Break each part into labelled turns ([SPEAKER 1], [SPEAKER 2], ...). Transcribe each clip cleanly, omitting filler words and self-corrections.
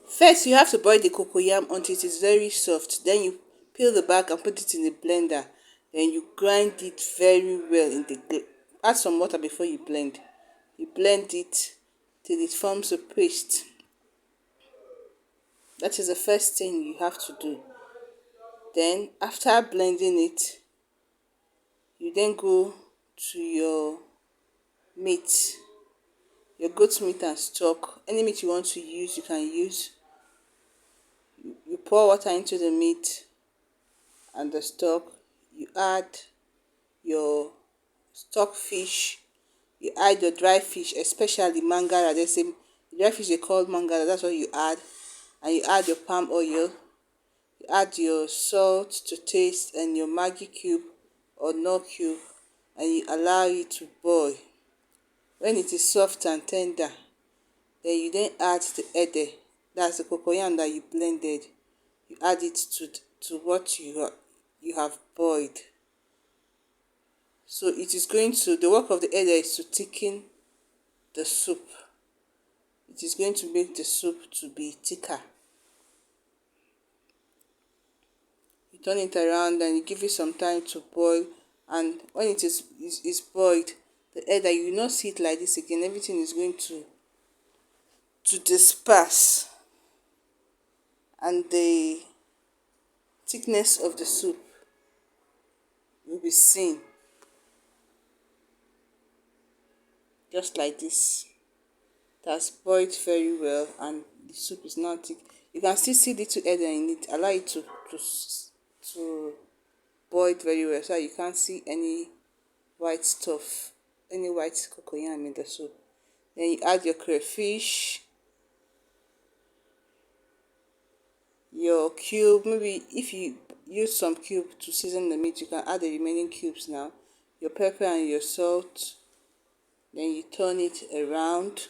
[SPEAKER 1] First, you have to boil the cocoyam until it is very soft. Then you peel the back and put it in the blender. Then you grind it very well in the add some water before you blend. You blend it till it forms a paste. That is the first thing you have to do. Then after blending it, you then go to your meat, your goat meat and stock. Any meat you want to use, you can use. You pour water into the meat and the stock. You add your stock fish. You add your dry fish, especially mangara. They say dry fish they call mangara. That's what you add, and you add your palm oil. You add your salt to taste and your Maggi cube or no cube, and you allow it to boil. When it is soft and tender, then you then add the ede. That's the cocoyam that you blended. You add it to what you have boiled. So it is going to, the work of the ede is to thicken the soup. It is going to make the soup to be thicker. You turn it around and you give it some time to boil, and when it is boiled, the ede, you will not see it like this again. Everything is going to disperse, and the thickness of the soup will be seen, just like this. It has boiled very well and the soup is now thick. You can still see little ede in it. Allow it to boil very well so that you can't see any white stuff, any white cocoyam in the soup. Then you add your crayfish, your cube. Maybe if you use some cube to season the meat, you can add the remaining cubes now. Your pepper and your salt. Then you turn it around.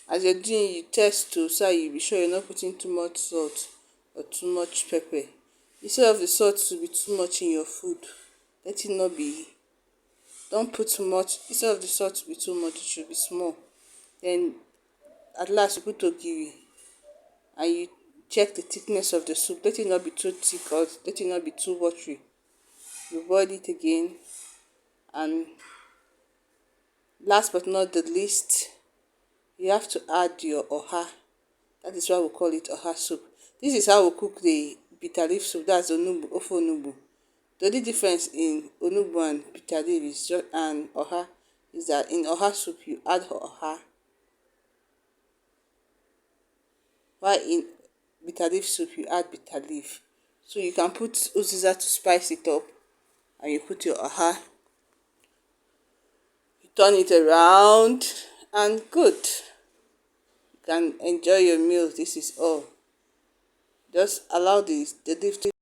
[SPEAKER 1] As you're doing, you test to so you be sure you're not putting too much salt or too much pepper. Instead of the salt to be too much in your food, let it not be. Don't put too much. Instead of the salt to be too much, it should be small. Then at last you put ogiri and you check the thickness of the soup. Let it not be too thick or let it not be too watery. You boil it again, and last but not the least, you have to add your oha. That is why we call it oha soup. This is how we cook the bitter leaf soup. That's onugbu, ofe onugbu. The only difference in onugbu and bitter leaf is just, and oha, is that in oha soup you add oha, while in bitter leaf soup you add bitter leaf. So you can put uziza to spice it up, and you put your oha. You turn it around, and good. You can enjoy your meal. This is all. Just allow the leaf to